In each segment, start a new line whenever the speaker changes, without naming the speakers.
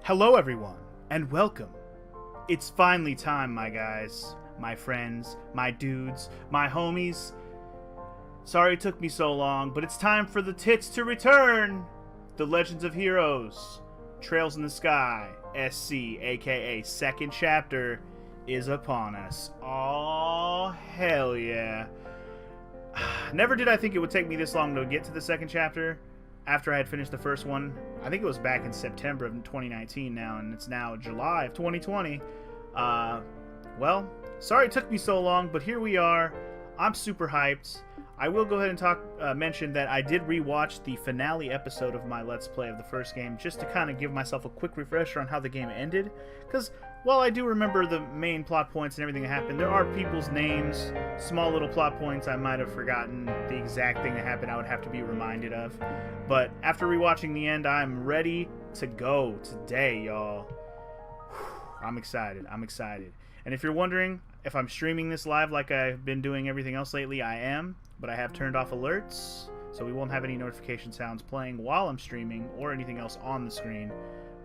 Hello everyone, and welcome. It's finally time, my guys, my friends, my dudes, my homies. Sorry it took me so long, but it's time for the tits to return! The Legends of Heroes, Trails in the Sky, SC, aka Second Chapter, is upon us. Oh, hell yeah. Never did I think it would take me this long to get to the second chapter after I had finished the first one. I think it was back in September of 2019 now, and it's now July of 2020. Well, sorry it took me so long, but here we are. I'm super hyped. I will go ahead and mention that I did rewatch the finale episode of my Let's Play of the first game just to kind of give myself a quick refresher on how the game ended. Because while I do remember the main plot points and everything that happened, there are people's names, small little plot points I might have forgotten the exact thing that happened I would have to be reminded of. But after rewatching the end, I'm ready to go today, y'all. I'm excited. I'm excited. And if you're wondering if I'm streaming this live like I've been doing everything else lately, I am. But I have turned off alerts, so we won't have any notification sounds playing while I'm streaming or anything else on the screen.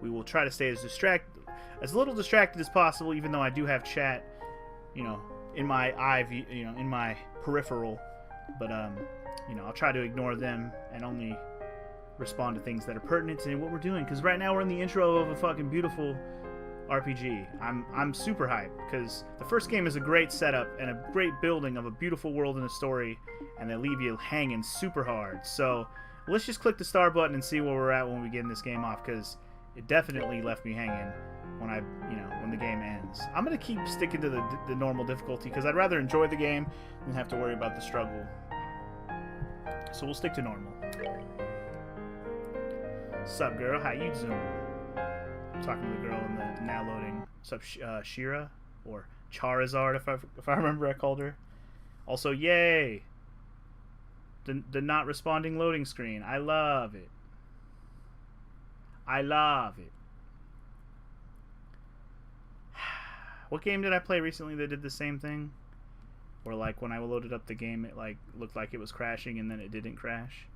We will try to stay as little distracted as possible, even though I do have chat, in my eye view, in my peripheral. But I'll try to ignore them and only respond to things that are pertinent to what we're doing. Because right now we're in the intro of a fucking beautiful RPG. I'm super hyped because the first game is a great setup and a great building of a beautiful world and a story, and they leave you hanging super hard. So let's just click the start button and see where we're at when we get in this game off, because it definitely left me hanging when the game ends. I'm gonna keep sticking to the normal difficulty because I'd rather enjoy the game than have to worry about the struggle. So we'll stick to normal. Sup, girl? How you doing? I'm talking to the girl in the now loading. What's up, Shira? Or Charizard, if I remember I called her. Also, yay! The not responding loading screen. I love it. I love it. What game did I play recently that did the same thing? Where, like, when I loaded up the game, it, like, looked like it was crashing and then it didn't crash?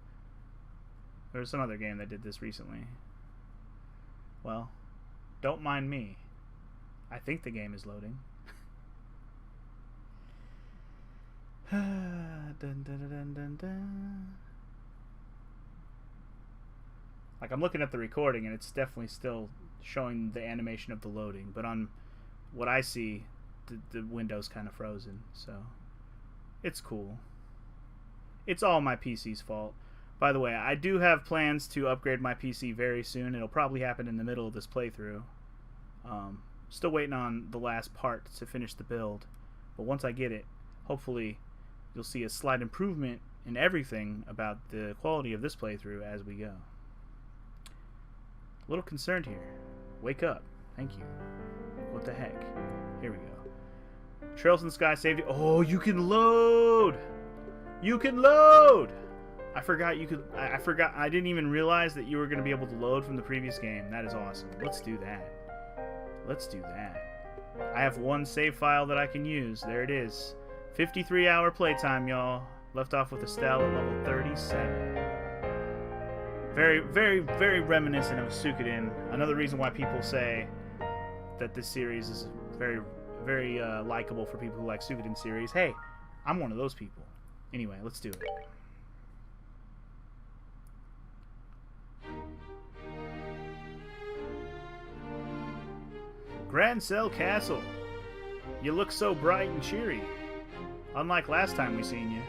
There was some other game that did this recently. Well, don't mind me. I think the game is loading. Dun, dun, dun, dun, dun, dun. Like, I'm looking at the recording and it's definitely still showing the animation of the loading, but on what I see, the window's kind of frozen, so it's cool. It's all my PC's fault. By the way, I do have plans to upgrade my PC very soon. It'll probably happen in the middle of this playthrough. Still waiting on the last part to finish the build. But once I get it, hopefully you'll see a slight improvement in everything about the quality of this playthrough as we go. A little concerned here. Wake up. Thank you. What the heck? Here we go. Trails in the Sky saved you. Oh, you can load! You can load! I forgot you could. I forgot. I didn't even realize that you were going to be able to load from the previous game. That is awesome. Let's do that. Let's do that. I have one save file that I can use. There it is. 53-hour playtime, y'all. Left off with Estelle at level 37. Very, very, very reminiscent of Suikoden. Another reason why people say that this series is very, very likable for people who like Suikoden series. Hey, I'm one of those people. Anyway, let's do it. Grand Cell Castle. You look so bright and cheery. Unlike last time we seen you.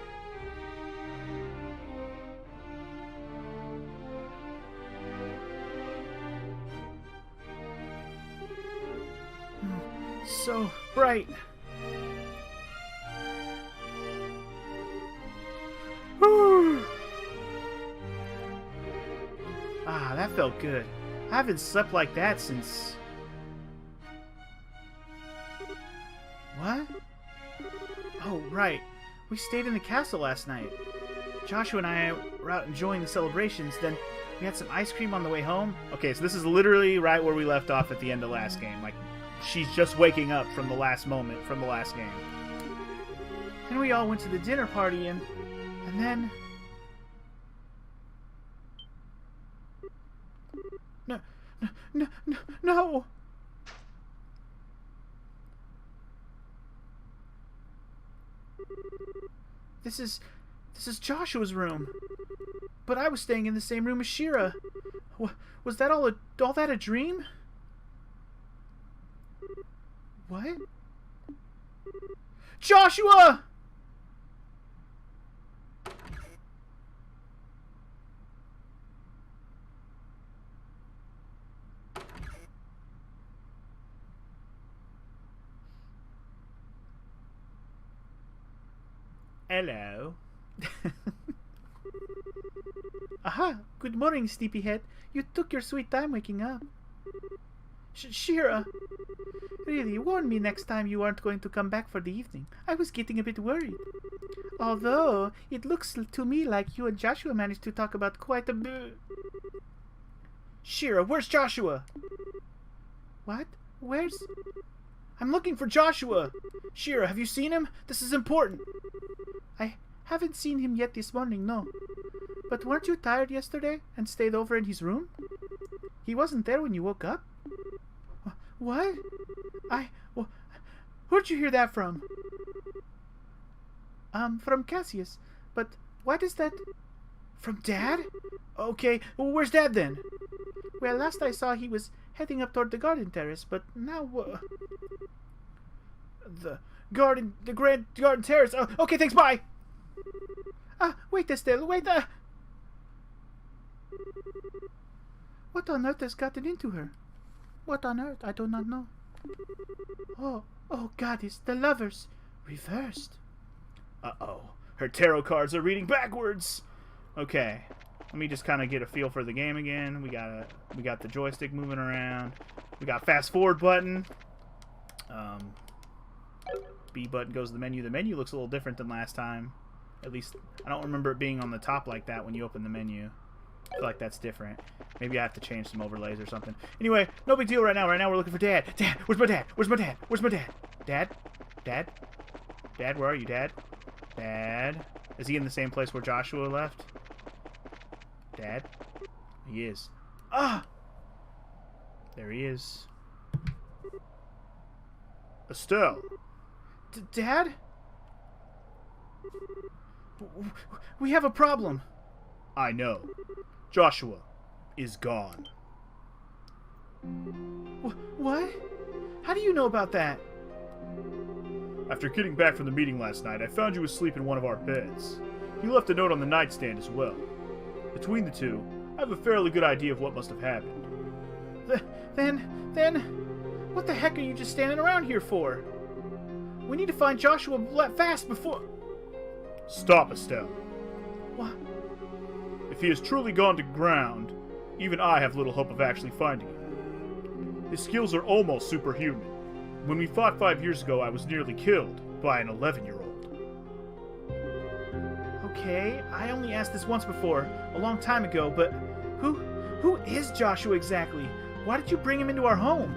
So bright. Whew. Ah, that felt good. I haven't slept like that since... What? Oh, right. We stayed in the castle last night. Joshua and I were out enjoying the celebrations, then we had some ice cream on the way home. Okay, so this is literally right where we left off at the end of last game. Like, she's just waking up from the last moment from the last game. Then we all went to the dinner party and then... No, No. This is Joshua's room. But I was staying in the same room as Shira. Was that all that a dream? What? Joshua! Hello. Aha! Good morning, sleepyhead. You took your sweet time waking up. Shira! Really, warn me next time you aren't going to come back for the evening. I was getting a bit worried. Although, it looks to me like you and Joshua managed to talk about quite a bit. Shira, where's Joshua? What? Where's... I'm looking for Joshua! Shira, have you seen him? This is important. I haven't seen him yet this morning, no. But weren't you tired yesterday and stayed over in his room? He wasn't there when you woke up? What? Where'd you hear that from? From Cassius. But why does that... From Dad? Okay, well, where's Dad then? Well, last I saw he was heading up toward the garden terrace, but now... the grand garden terrace. Oh, okay, thanks, bye! Wait, Estelle, wait, What on earth has gotten into her? What on earth? I do not know. Oh, goddess, the lovers. Reversed. Uh-oh. Her tarot cards are reading backwards! Okay. Let me just kind of get a feel for the game again. We got the joystick moving around. We got fast forward button. B button goes to the menu. The menu looks a little different than last time. At least, I don't remember it being on the top like that when you open the menu. I feel like that's different. Maybe I have to change some overlays or something. Anyway, no big deal right now. Right now we're looking for Dad. Dad, where's my dad? Where's my dad? Where's my dad? Dad? Dad? Dad, where are you, Dad? Dad? Is he in the same place where Joshua left? Dad? He is. Ah! There he is. Estelle. Dad? We have a problem. I know. Joshua is gone. What? How do you know about that? After getting back from the meeting last night, I found you asleep in one of our beds. You left a note on the nightstand as well. Between the two, I have a fairly good idea of what must have happened. Then, what the heck are you just standing around here for? We need to find Joshua fast before... Stop, Estelle. What? If he has truly gone to ground, even I have little hope of actually finding him. His skills are almost superhuman. When we fought 5 years ago, I was nearly killed by an 11-year-old. Okay, I only asked this once before, a long time ago, but who is Joshua exactly? Why did you bring him into our home?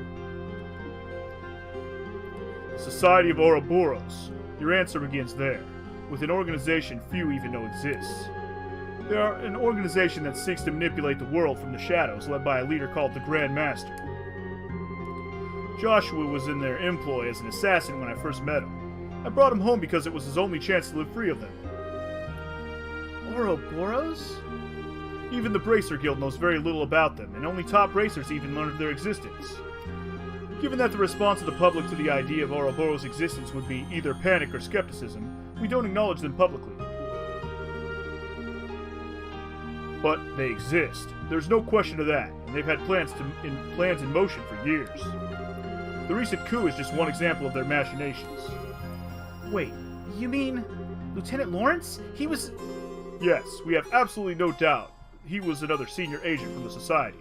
Society of Ouroboros. Your answer begins there, with an organization few even know exists. They are an organization that seeks to manipulate the world from the shadows, led by a leader called the Grand Master. Joshua was in their employ as an assassin when I first met him. I brought him home because it was his only chance to live free of them. Ouroboros? Even the Bracer Guild knows very little about them, and only top racers even learn of their existence. Given that the response of the public to the idea of Ouroboros' existence would be either panic or skepticism, we don't acknowledge them publicly. But they exist. There's no question of that, and they've had plans in motion for years. The recent coup is just one example of their machinations. Wait, you mean Lieutenant Lawrence? He was... Yes, we have absolutely no doubt he was another senior agent from the Society.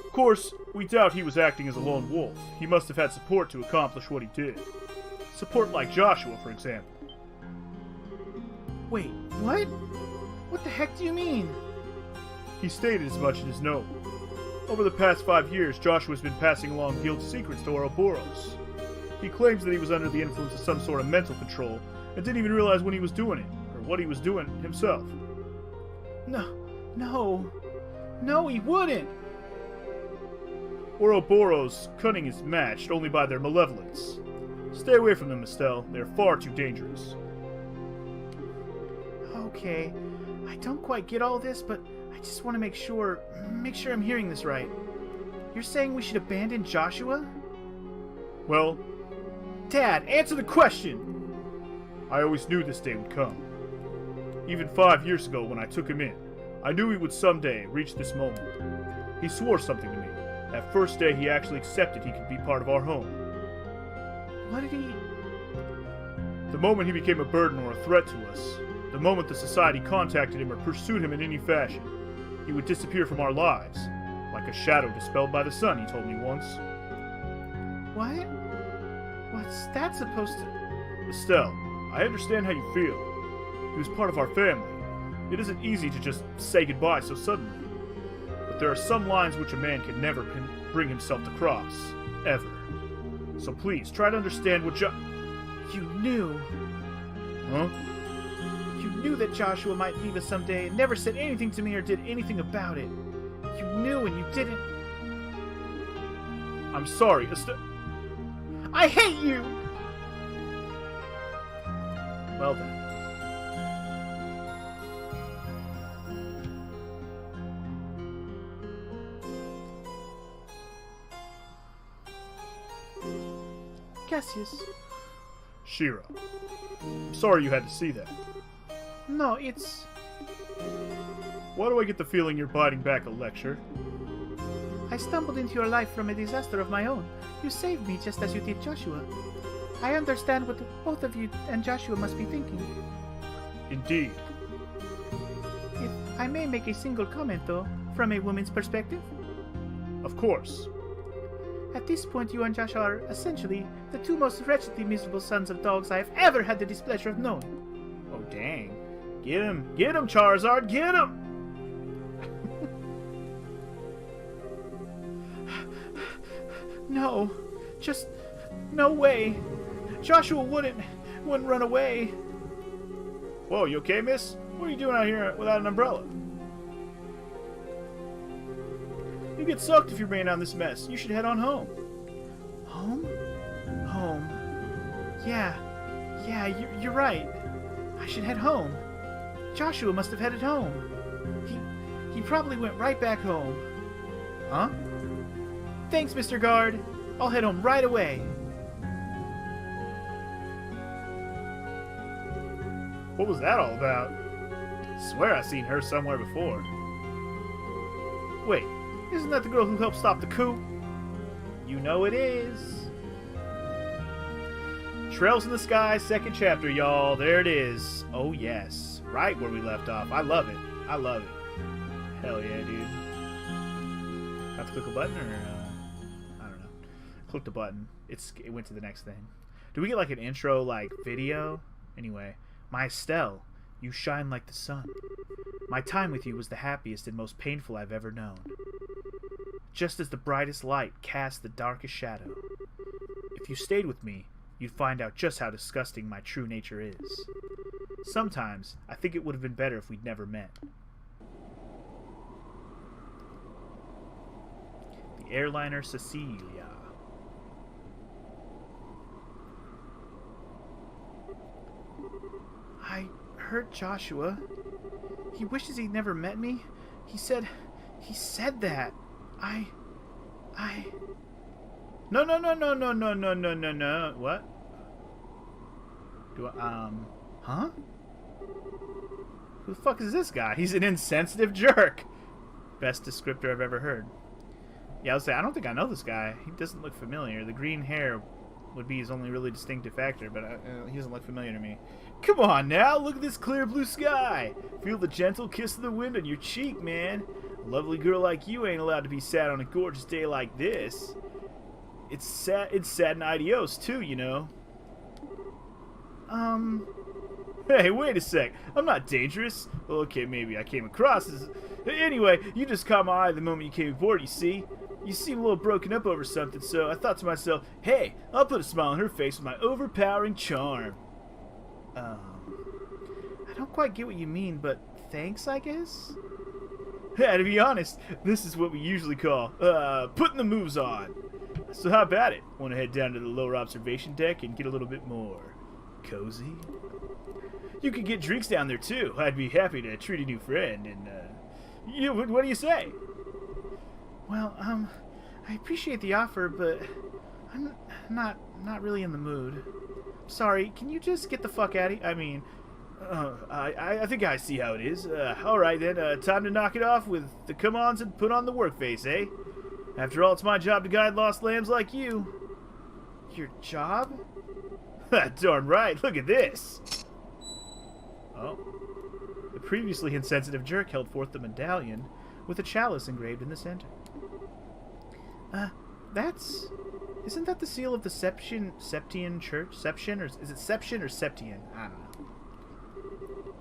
Of course, we doubt he was acting as a lone wolf. He must have had support to accomplish what he did. Support like Joshua, for example. Wait, what? What the heck do you mean? He stated as much in his note. Over the past 5 years, Joshua's been passing along guild secrets to Ouroboros. He claims that he was under the influence of some sort of mental control and didn't even realize when he was doing it, or what he was doing himself. No, he wouldn't! Ouroboros' cunning is matched only by their malevolence. Stay away from them, Estelle. They are far too dangerous.
Okay, I don't quite get all this, but I just want to make sure I'm hearing this right. You're saying we should abandon Joshua?
Well,
Dad, answer the question!
I always knew this day would come. Even 5 years ago when I took him in, I knew he would someday reach this moment. He swore something to me. That first day he actually accepted he could be part of our home.
What did he...
The moment he became a burden or a threat to us, the moment the society contacted him or pursued him in any fashion, he would disappear from our lives, like a shadow dispelled by the sun, he told me once.
What? What's that supposed to...
Estelle, I understand how you feel. He was part of our family. It isn't easy to just say goodbye so suddenly. But there are some lines which a man can never bring himself to cross. Ever. So please, try to understand what
You knew.
Huh?
You knew that Joshua might leave us someday and never said anything to me or did anything about it. You knew and you didn't...
I'm sorry, Estelle.
I hate you!
Well then.
Cassius.
Shira. I'm sorry you had to see that.
No, it's...
Why do I get the feeling you're biting back a lecture?
I stumbled into your life from a disaster of my own. You saved me just as you did Joshua. I understand what both of you and Joshua must be thinking.
Indeed.
If I may make a single comment, though, from a woman's perspective.
Of course.
At this point, you and Josh are, essentially, the two most wretchedly miserable sons of dogs I have ever had the displeasure of knowing.
Oh, dang. Get him, Charizard, get him!
No, just no way. Joshua wouldn't run away.
Whoa, you okay, miss? What are you doing out here without an umbrella? You get soaked if you're bringing down this mess. You should head on home.
Home? Home. Yeah, you're right. I should head home. Joshua must have headed home. He probably went right back home.
Huh?
Thanks, Mr. Guard. I'll head home right away.
What was that all about? Swear I've seen her somewhere before. Wait, isn't that the girl who helped stop the coup? You know it is. Trails in the Sky, second chapter, y'all. There it is. Oh, yes. Right where we left off. I love it. I love it. Hell yeah, dude. Have to click a button or... I don't know. Click the button. It went to the next thing. Do we get like an intro, like, video? Anyway. My Estelle, you shine like the sun. My time with you was the happiest and most painful I've ever known. Just as the brightest light casts the darkest shadow. If you stayed with me, you'd find out just how disgusting my true nature is. Sometimes, I think it would have been better if we'd never met. The airliner Cecilia.
I heard Joshua. He wishes he'd never met me. He said that.
No. What? Huh? Who the fuck is this guy? He's an insensitive jerk. Best descriptor I've ever heard. Yeah, I was saying, I don't think I know this guy. He doesn't look familiar. The green hair would be his only really distinctive factor, but he doesn't look familiar to me. Come on now, look at this clear blue sky. Feel the gentle kiss of the wind on your cheek, man. A lovely girl like you ain't allowed to be sad on a gorgeous day like this. It's sad and adios, too, you know. Hey, wait a sec. I'm not dangerous. Well, okay, maybe I came across as... Anyway, you just caught my eye the moment you came aboard, you see? You seem a little broken up over something, so I thought to myself, hey, I'll put a smile on her face with my overpowering charm.
I don't quite get what you mean, but thanks, I guess?
Yeah, to be honest, this is what we usually call putting the moves on. So how about it? Want to head down to the lower observation deck and get a little bit more cozy? You could get drinks down there too. I'd be happy to treat a new friend. And what do you say?
Well, I appreciate the offer, but I'm not really in the mood. Sorry, can you just get the fuck out of here? I mean,
I think I see how it is. Alright then, time to knock it off with the come-ons and put on the work face, eh? After all, it's my job to guide lost lambs like you.
your job?
Darn right, look at this! Oh. The previously insensitive jerk held forth the medallion with a chalice engraved in the center.
Isn't that the seal of the Septian Church? Septian? Or is it Septian or Septian? I don't know.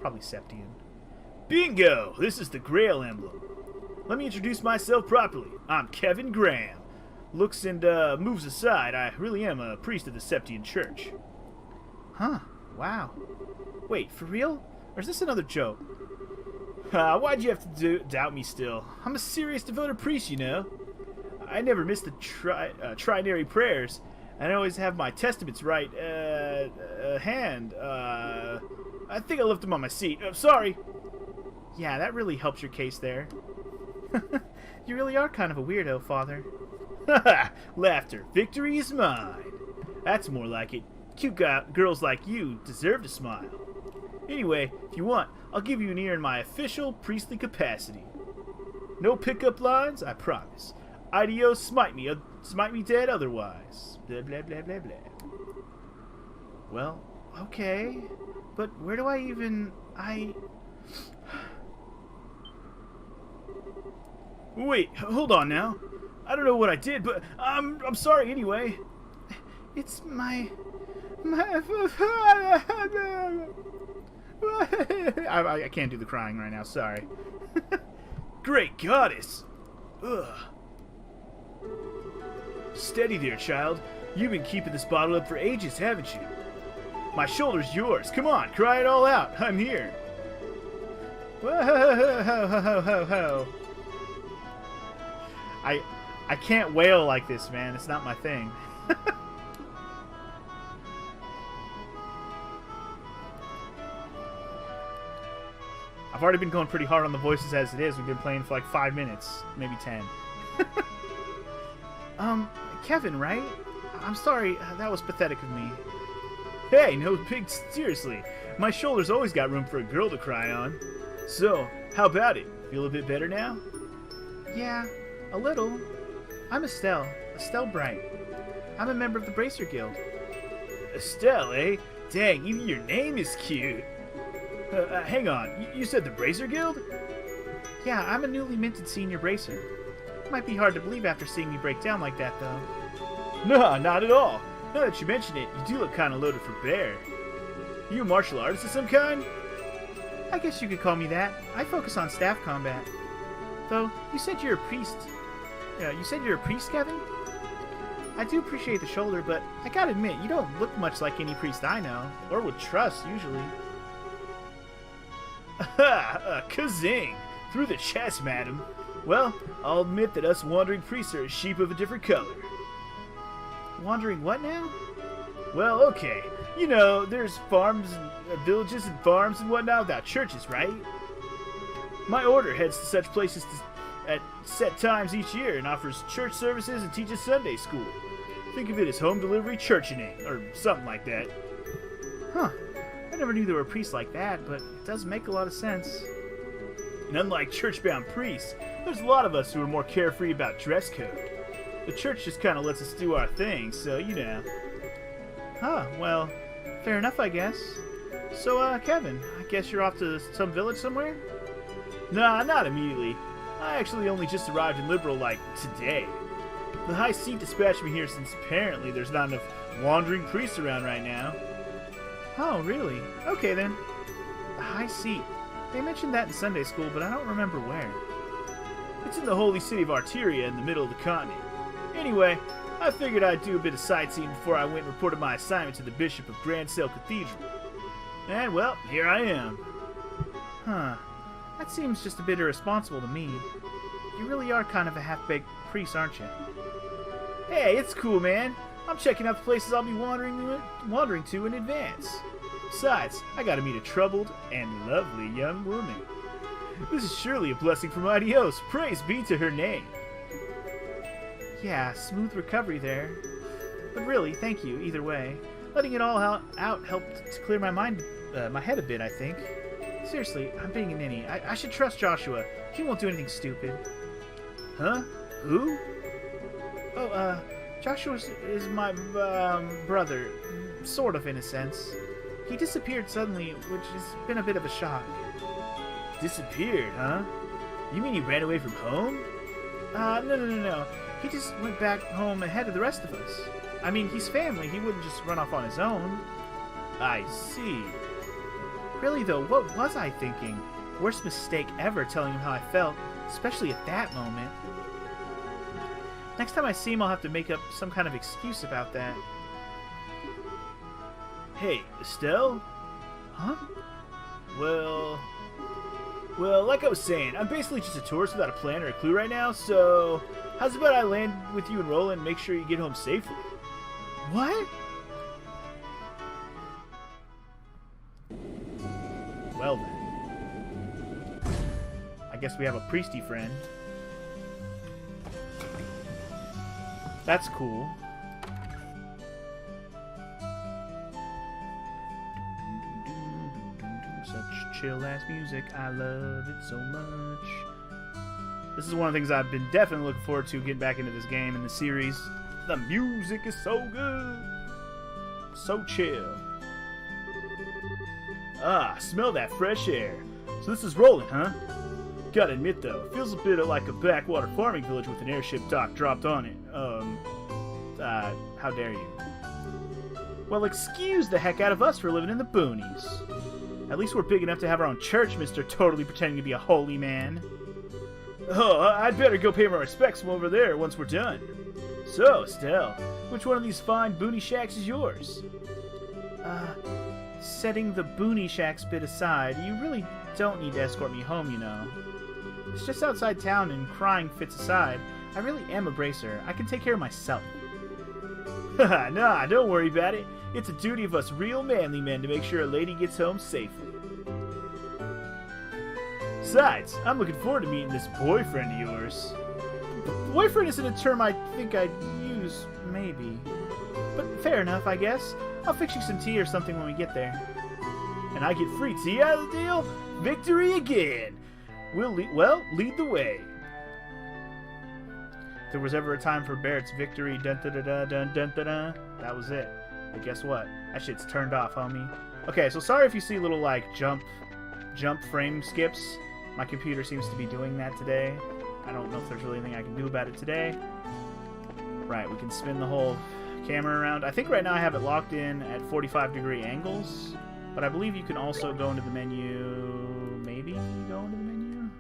Probably Septian.
Bingo! This is the Grail emblem. Let me introduce myself properly. I'm Kevin Graham. Looks and moves aside, I really am a priest of the Septian Church.
Huh. Wow. Wait, for real? Or is this another joke?
Why'd you have to doubt me still? I'm a serious devoted priest, you know. I never miss the trinary prayers, and I always have my testaments right hand. I think I left them on my seat. Sorry.
Yeah, that really helps your case there. You really are kind of a weirdo, Father.
Laughter. Victory is mine. That's more like it. Cute girls like you deserve to smile. Anyway, if you want, I'll give you an ear in my official priestly capacity. No pickup lines, I promise. Adios, smite me dead otherwise. Blah, blah, blah, blah, blah.
Well, okay. But where do I even...
Wait, hold on now. I don't know what I did, but I'm sorry anyway.
It's my... I can't do the crying right now, sorry.
Great goddess. Ugh. Steady there, child. You've been keeping this bottle up for ages, haven't you? My shoulder's yours. Come on, cry it all out. I'm here.
Whoa, ho, ho, ho, ho, ho. I can't wail like this, man. It's not my thing. I've already been going pretty hard on the voices as it is. We've been playing for like 5 minutes, maybe 10. Kevin, right? I'm sorry, that was pathetic of me.
Hey, no big... Seriously, my shoulder's always got room for a girl to cry on. So, how about it? Feel a bit better now?
Yeah, a little. I'm Estelle Bright. I'm a member of the Bracer Guild.
Estelle, eh? Dang, even your name is cute. Hang on, you said the Bracer Guild?
Yeah, I'm a newly minted senior bracer. Might be hard to believe after seeing me break down like that, though.
No, not at all. Now that you mention it, you do look kind of loaded for bear. You a martial artist of some kind?
I guess you could call me that. I focus on staff combat. Though, you said you're a priest. You said you're a priest, Kevin? I do appreciate the shoulder, but I gotta admit, you don't look much like any priest I know, or would trust, usually.
Kazing! Through the chest, madam. Well, I'll admit that us wandering priests are a sheep of a different color.
Wandering what now?
Well, okay. You know, there's farms and villages and farms and whatnot without churches, right? My order heads to such places at set times each year and offers church services and teaches Sunday school. Think of it as home delivery churching, or something like that.
Huh. I never knew there were priests like that, but it does make a lot of sense.
And unlike church-bound priests, there's a lot of us who are more carefree about dress code. The church just kind of lets us do our thing, so, you know.
Huh, well, fair enough, I guess. So, Kevin, I guess you're off to some village somewhere?
Nah, not immediately. I actually only just arrived in Liberal, like, today. The High Seat dispatched me here since apparently there's not enough wandering priests around right now.
Oh, really? Okay, then. The High Seat. They mentioned that in Sunday school, but I don't remember where.
It's in the holy city of Arteria in the middle of the continent. Anyway, I figured I'd do a bit of sightseeing before I went and reported my assignment to the Bishop of Grand Sail Cathedral. And, well, here I am.
Huh. That seems just a bit irresponsible to me. You really are kind of a half-baked priest, aren't you?
Hey, it's cool, man. I'm checking out the places I'll be wandering to in advance. Besides, I gotta meet a troubled and lovely young woman. This is surely a blessing from Adios. Praise be to her name.
Yeah, smooth recovery there. But really, thank you, either way. Letting it all out helped to clear my mind, my head a bit, I think. Seriously, I'm being a ninny. I should trust Joshua. He won't do anything stupid.
Huh? Who?
Oh, Joshua is my, brother. Sort of, in a sense. He disappeared suddenly, which has been a bit of a shock.
Disappeared, huh? You mean he ran away from home?
No. He just went back home ahead of the rest of us. I mean, he's family. He wouldn't just run off on his own.
I see.
Really, though, what was I thinking? Worst mistake ever telling him how I felt, especially at that moment. Next time I see him, I'll have to make up some kind of excuse about that.
Hey, Estelle?
Huh?
Well, like I was saying, I'm basically just a tourist without a plan or a clue right now, so how's about I land with you and Roland and make sure you get home safely?
What?
Well then. I guess we have a priesty friend. That's cool. Such chill-ass music. I love it so much. This is one of the things I've been definitely looking forward to getting back into this game and the series. The music is so good. So chill. Ah, smell that fresh air. So this is Roland, huh? Gotta admit though, it feels a bit like a backwater farming village with an airship dock dropped on it. How dare you?
Well, excuse the heck out of us for living in the boonies.
At least we're big enough to have our own church, Mr. Totally pretending to be a holy man. Oh, I'd better go pay my respects from over there once we're done. So, Estelle, which one of these fine boonie shacks is yours?
Setting the boonie shacks bit aside, you really don't need to escort me home, you know. It's just outside town, and crying fits aside, I really am a bracer. I can take care of myself.
Nah, don't worry about it. It's a duty of us real manly men to make sure a lady gets home safely. Besides, I'm looking forward to meeting this boyfriend of yours.
Boyfriend isn't a term I think I'd use, maybe. But fair enough, I guess. I'll fix you some tea or something when we get there.
And I get free tea out of the deal? Victory again! Lead the way. If there was ever a time for Barrett's victory, dun dun dun dun dun dun dun, that was it. But guess what? That shit's turned off, homie. Okay, so sorry if you see little, like, jump frame skips. My computer seems to be doing that today. I don't know if there's really anything I can do about it today. Right, we can spin the whole camera around. I think right now I have it locked in at 45-degree angles, but I believe you can also go into the menu, maybe go into the menu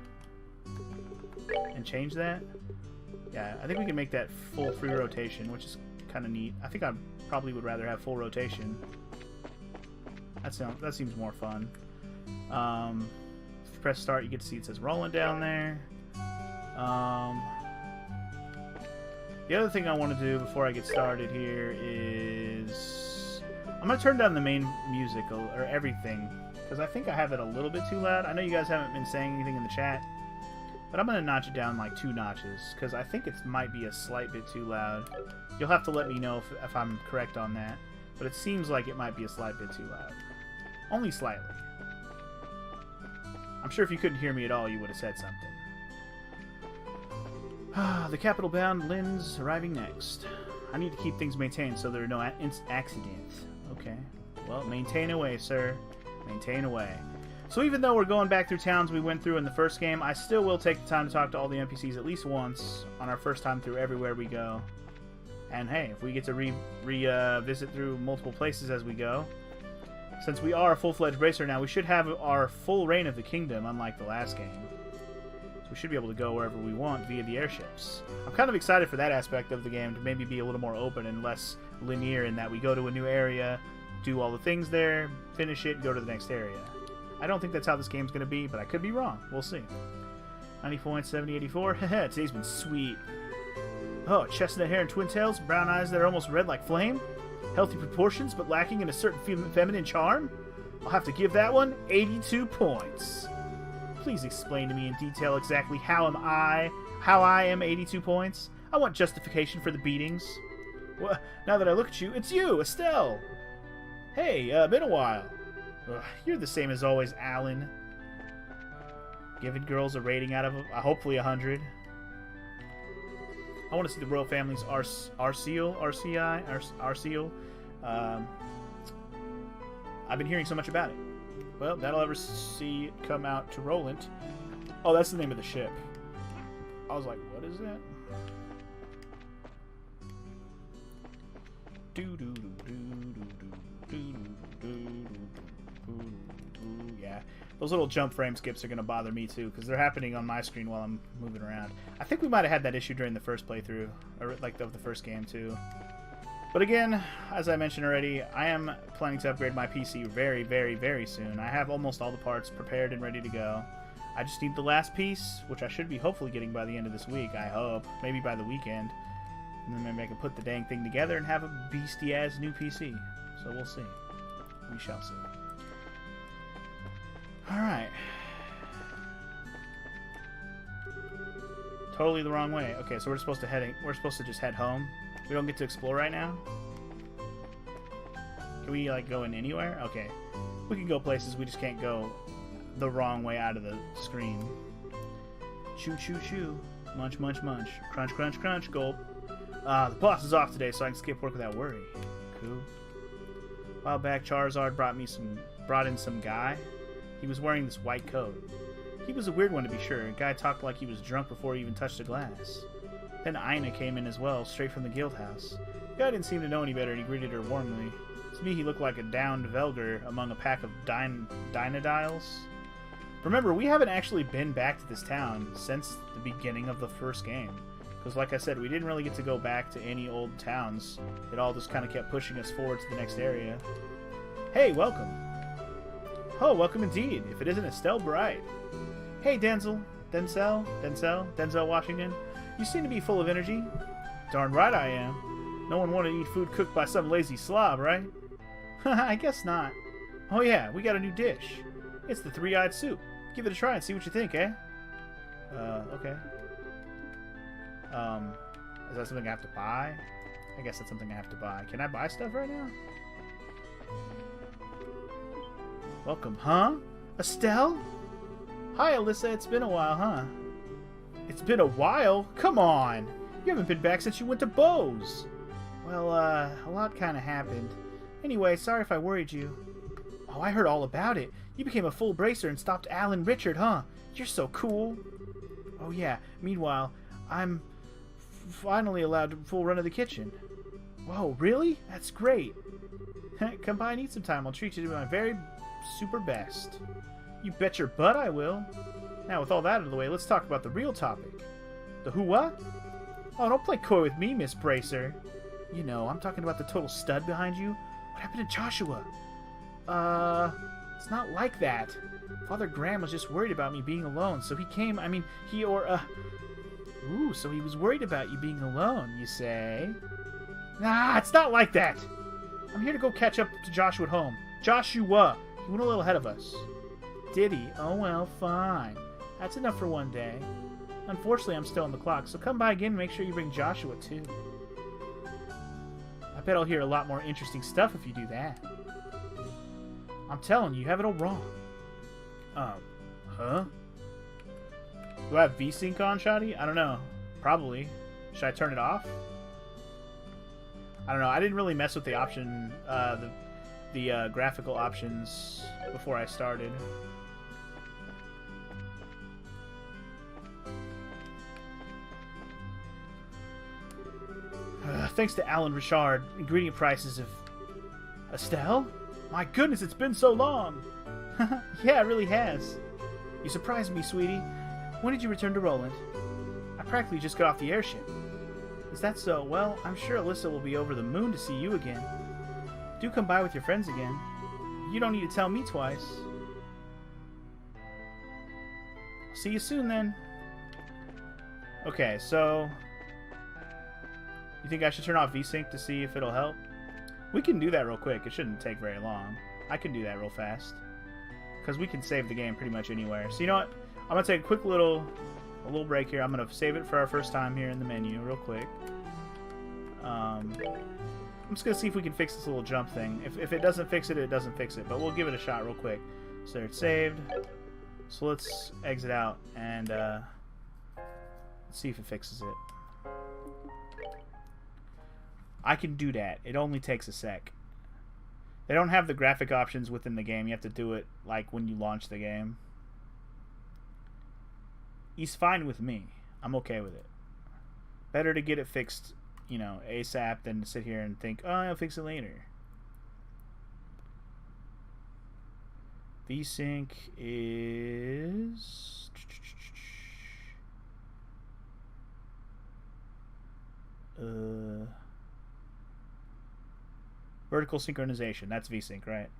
and change that. Yeah, I think we can make that full free rotation, which is kind of neat. I think I probably would rather have full rotation. That seems more fun. If you press start, you get to see it says Roland down there. The other thing I want to do before I get started here is I'm going to turn down the main music or everything, because I think I have it a little bit too loud. I know you guys haven't been saying anything in the chat, but I'm going to notch it down like 2 notches, because I think it might be a slight bit too loud. You'll have to let me know if I'm correct on that, but it seems like it might be a slight bit too loud. Only slightly. I'm sure if you couldn't hear me at all, you would have said something. The capital-bound Lynn's arriving next. I need to keep things maintained so there are no accidents. Okay. Well, maintain away, sir. Maintain away. So even though we're going back through towns we went through in the first game, I still will take the time to talk to all the NPCs at least once on our first time through everywhere we go. And hey, if we get to revisit through multiple places as we go, since we are a full-fledged bracer now, we should have our full reign of the kingdom, unlike the last game. So we should be able to go wherever we want via the airships. I'm kind of excited for that aspect of the game to maybe be a little more open and less linear in that we go to a new area, do all the things there, finish it, and go to the next area. I don't think that's how this game's going to be, but I could be wrong. We'll see. 90 points, 70, 84. Haha, today's been sweet. Oh, chestnut hair and twin tails, brown eyes that are almost red like flame. Healthy proportions, but lacking in a certain feminine charm. I'll have to give that one 82 points. Please explain to me in detail exactly how I am 82 points. I want justification for the beatings. Well, now that I look at you, it's you, Estelle. Hey, been a while. Ugh, you're the same as always, Alan. Giving girls a rating out of hopefully 100. I want to see the royal family's Arceal. I've been hearing so much about it. Well, that'll ever see it come out to Roland. Oh, that's the name of the ship. I was like, what is that? Yeah, those little jump frame skips are going to bother me too, because they're happening on my screen while I'm moving around. I think we might have had that issue during the first playthrough, or like of the first game too. But again, as I mentioned already, I am planning to upgrade my PC very, very, very soon. I have almost all the parts prepared and ready to go. I just need the last piece, which I should be hopefully getting by the end of this week, I hope. Maybe by the weekend. And then maybe I can put the dang thing together and have a beastie-ass new PC. So we'll see. We shall see. Alright. Totally the wrong way. Okay, so we're supposed to just head home. We don't get to explore right now? Can we, like, go in anywhere? Okay. We can go places, we just can't go the wrong way out of the screen. Chew, chew, chew. Munch, munch, munch. Crunch, crunch, crunch. Gulp. The boss is off today, so I can skip work without worry. Cool. A while back, Charizard brought in some guy. He was wearing this white coat. He was a weird one to be sure. A guy talked like he was drunk before he even touched a glass. Then Aina came in as well, straight from the guild house. The guy didn't seem to know any better, and he greeted her warmly. To me, he looked like a downed Velger among a pack of Dynodiles. Remember, we haven't actually been back to this town since the beginning of the first game. Because like I said, we didn't really get to go back to any old towns. It all just kind of kept pushing us forward to the next area. Hey, welcome. Oh, welcome indeed, if it isn't Estelle Bright. Hey, Denzel Washington. You seem to be full of energy. Darn right I am. No one wanted to eat food cooked by some lazy slob, right? I guess not. Oh yeah, we got a new dish. It's the three-eyed soup. Give it a try and see what you think, eh? Okay. Is that something I have to buy? I guess that's something I have to buy. Can I buy stuff right now? Welcome, huh? Estelle? Hi, Alyssa. It's been a while, huh? It's been a while? Come on! You haven't been back since you went to Bose! Well, a lot kinda happened. Anyway, sorry if I worried you. Oh, I heard all about it. You became a full bracer and stopped Alan Richard, huh? You're so cool. Oh yeah, meanwhile, I'm finally allowed full run of the kitchen. Whoa, really? That's great. Come by and eat sometime. I'll treat you to my very super best. You bet your butt I will. Now, with all that out of the way, let's talk about the real topic. The who what? Oh, don't play coy with me, Miss Bracer. You know, I'm talking about the total stud behind you. What happened to Joshua? It's not like that. Father Graham was just worried about me being alone, so he came, Ooh, so he was worried about you being alone, you say? Nah, it's not like that. I'm here to go catch up to Joshua at home. Joshua! He went a little ahead of us. Did he? Oh, well, fine. That's enough for one day. Unfortunately, I'm still on the clock, so come by again and make sure you bring Joshua, too. I bet I'll hear a lot more interesting stuff if you do that. I'm telling you, you have it all wrong. Huh? Do I have VSync on, Shoddy? I don't know. Probably. Should I turn it off? I don't know. I didn't really mess with the option, the graphical options before I started. Thanks to Alan Richard, ingredient prices of... Estelle? My goodness, it's been so long! Yeah, it really has. You surprised me, sweetie. When did you return to Roland? I practically just got off the airship. Is that so? Well, I'm sure Alyssa will be over the moon to see you again. Do come by with your friends again. You don't need to tell me twice. see you soon then. Okay, so you think I should turn off VSync to see if it'll help? We can do that real quick. It shouldn't take very long. I can do that real fast because we can save the game pretty much anywhere. So you know what? I'm gonna take a quick little break here. I'm gonna save it for our first time here in the menu real quick. I'm just gonna see if we can fix this little jump thing. If it doesn't fix it, it doesn't fix it. But we'll give it a shot real quick. So there, it's saved. So let's exit out and let's see if it fixes it. I can do that. It only takes a sec. They don't have the graphic options within the game. You have to do it like when you launch the game. He's fine with me. I'm okay with it. Better to get it fixed, you know, ASAP than to sit here and think, oh, I'll fix it later. VSync is... vertical synchronization. That's VSync, right?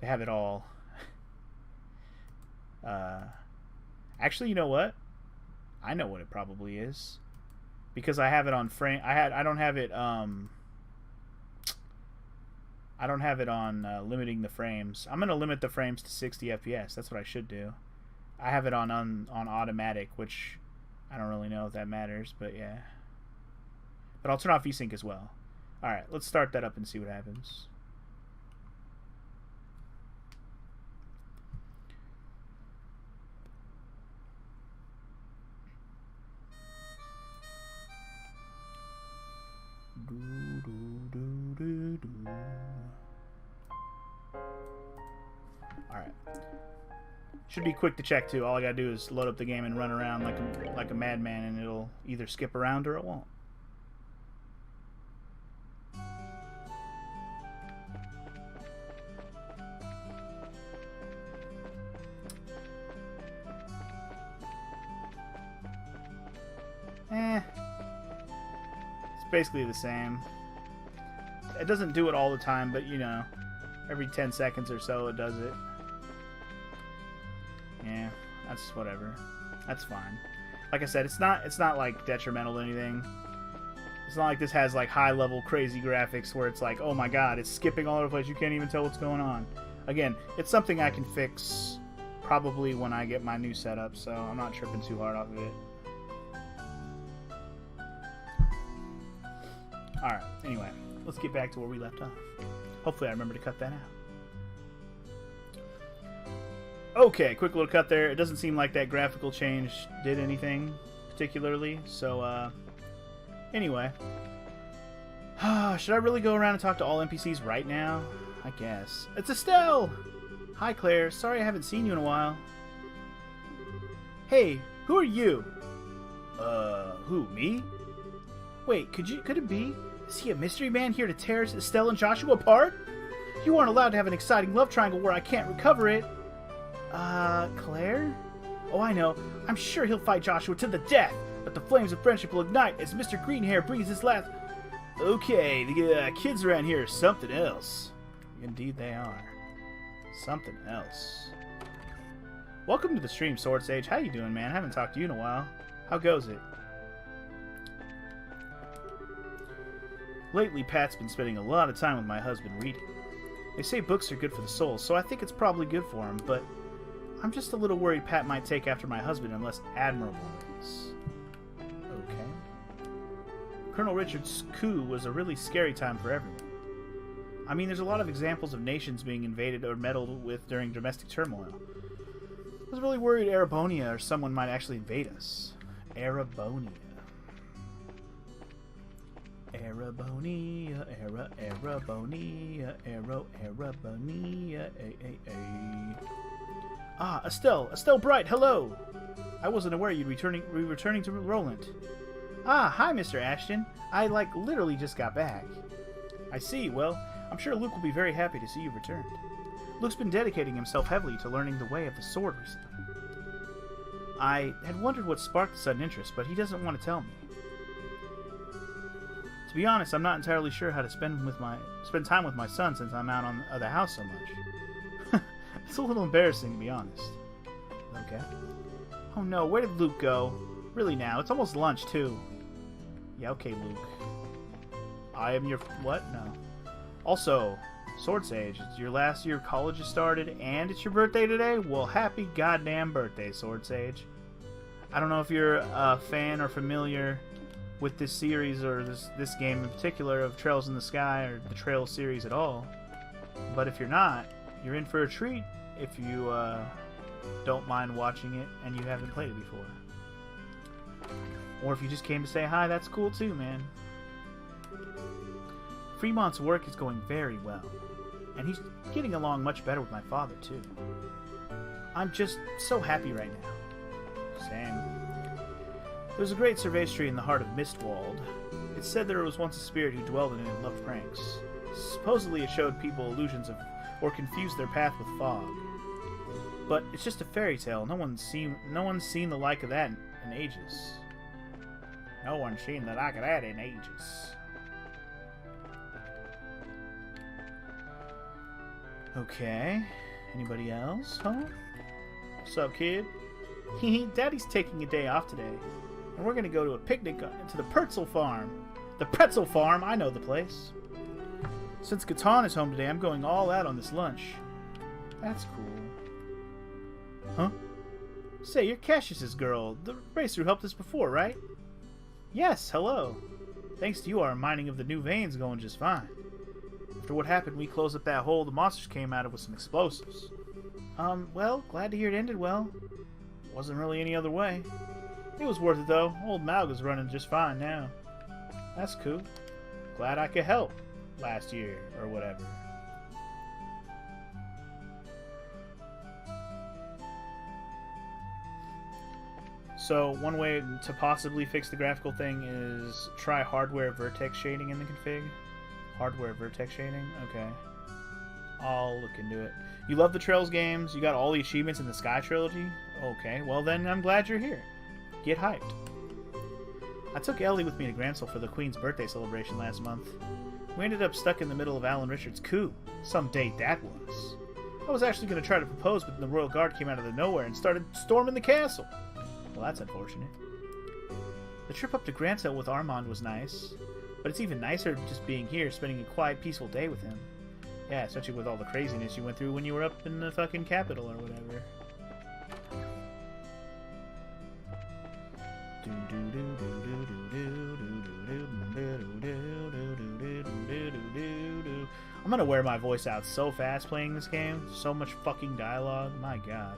They have it all. Actually, you know what? I know what it probably is. Because I have it on frame. I don't have it. I don't have it on limiting the frames. I'm gonna limit the frames to 60 FPS. That's what I should do. I have it on automatic, which I don't really know if that matters, but yeah. But I'll turn off VSync as well. All right, let's start that up and see what happens. Alright. Should be quick to check too. All I gotta do is load up the game and run around like a madman, and it'll either skip around or it won't. It's basically the same. It doesn't do it all the time, but you know, every 10 seconds or so it does it. Yeah, that's whatever. That's fine. Like I said, it's not like detrimental to anything. It's not like this has like high level crazy graphics where it's like, oh my god, it's skipping all over the place, you can't even tell what's going on. Again, it's something I can fix probably when I get my new setup, so I'm not tripping too hard off of it. Alright, anyway, let's get back to where we left off. Hopefully I remember to cut that out. Okay, quick little cut there. It doesn't seem like that graphical change did anything particularly, so anyway. Should I really go around and talk to all NPCs right now? I guess. It's Estelle! Hi Claire, sorry I haven't seen you in a while. Hey, who are you? Who, me? Wait, could it be? Is he a mystery man here to tear Estelle and Joshua apart? You aren't allowed to have an exciting love triangle where I can't recover it. Claire? Oh, I know. I'm sure he'll fight Joshua to the death, but the flames of friendship will ignite as Mr. Greenhair brings his last... Okay, the kids around here are something else. Indeed they are. Something else. Welcome to the stream, Sword Sage. How you doing, man? I haven't talked to you in a while. How goes it? Lately, Pat's been spending a lot of time with my husband reading. They say books are good for the soul, so I think it's probably good for him, but I'm just a little worried Pat might take after my husband in less admirable ways. Okay. Colonel Richard's coup was a really scary time for everyone. I mean, there's a lot of examples of nations being invaded or meddled with during domestic turmoil. I was really worried Erebonia or someone might actually invade us. Erebonia. Erebonia, Erebonia, Erebonia, Ah, Estelle Bright, hello! I wasn't aware you'd be returning to Roland. Ah, hi, Mr. Ashton. I, literally just got back. I see, well, I'm sure Luke will be very happy to see you returned. Luke's been dedicating himself heavily to learning the way of the sword recently. I had wondered what sparked the sudden interest, but he doesn't want to tell me. To be honest, I'm not entirely sure how to spend time with my son since I'm out of the house so much. It's a little embarrassing, to be honest. look at. Oh no, where did Luke go? Really now, it's almost lunch too. Yeah, okay, Luke. I am your... what? No. Also, Sword Sage, it's your last year of college has started, and it's your birthday today? Well, happy goddamn birthday, Sword Sage. I don't know if you're a fan or familiar with this series or this game in particular of Trails in the Sky or the Trails series at all. But if you're not, you're in for a treat if you don't mind watching it and you haven't played it before. Or if you just came to say hi, that's cool too, man. Fremont's work is going very well, and he's getting along much better with my father too. I'm just so happy right now. Same. There's a great surveys tree in the heart of Mistwald. It's said there was once a spirit who dwelled in it and loved pranks. Supposedly it showed people illusions of, or confused their path with fog. But it's just a fairy tale. No one's seen the like of that in ages. No one's seen the like of that in ages. Okay. Anybody else? Huh? What's up, kid? Daddy's taking a day off today, and we're gonna go to a picnic to the Pretzel Farm. The Pretzel Farm? I know the place. Since Catan is home today, I'm going all out on this lunch. That's cool. Huh? Say, you're Cassius's girl. The racer who helped us before, right? Yes, hello. Thanks to you, our mining of the new veins going just fine. After what happened, we closed up that hole the monsters came out of with some explosives. Well, glad to hear it ended well. Wasn't really any other way. It was worth it, though. Old Malga's running just fine now. That's cool. Glad I could help last year, or whatever. So, one way to possibly fix the graphical thing is try hardware vertex shading in the config. Hardware vertex shading? Okay. I'll look into it. You love the Trails games? You got all the achievements in the Sky Trilogy? Okay, well then I'm glad you're here. Get hyped. I took Ellie with me to Grantsville for the Queen's birthday celebration last month. We ended up stuck in the middle of Alan Richards' coup. Some date that was. I was actually going to try to propose, but the Royal Guard came out of the nowhere and started storming the castle. Well, that's unfortunate. The trip up to Grantsville with Armand was nice, but it's even nicer just being here, spending a quiet, peaceful day with him. Yeah, especially with all the craziness you went through when you were up in the fucking capital or whatever. I'm gonna wear my voice out so fast playing this game. So much fucking dialogue. My god.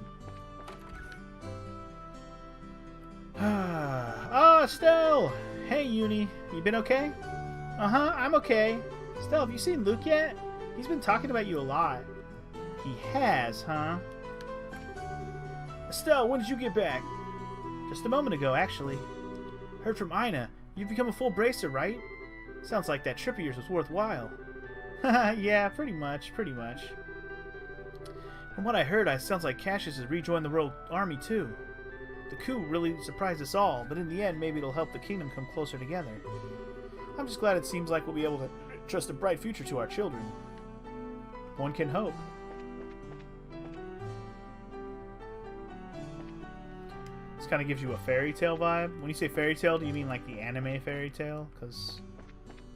Oh, Estelle! Hey, Uni. You been okay? Uh-huh, I'm okay. Estelle, have you seen Luke yet? He's been talking about you a lot. He has, huh? Estelle, when did you get back? Just a moment ago, actually. Heard from Ina. You've become a full bracer, right? Sounds like that trip of yours was worthwhile. Yeah, pretty much. From what I heard, it sounds like Cassius has rejoined the Royal Army, too. The coup really surprised us all, but in the end, maybe it'll help the kingdom come closer together. I'm just glad it seems like we'll be able to trust a bright future to our children. One can hope. This kind of gives you a fairy tale vibe. When you say fairy tale, do you mean like the anime fairy tale? Because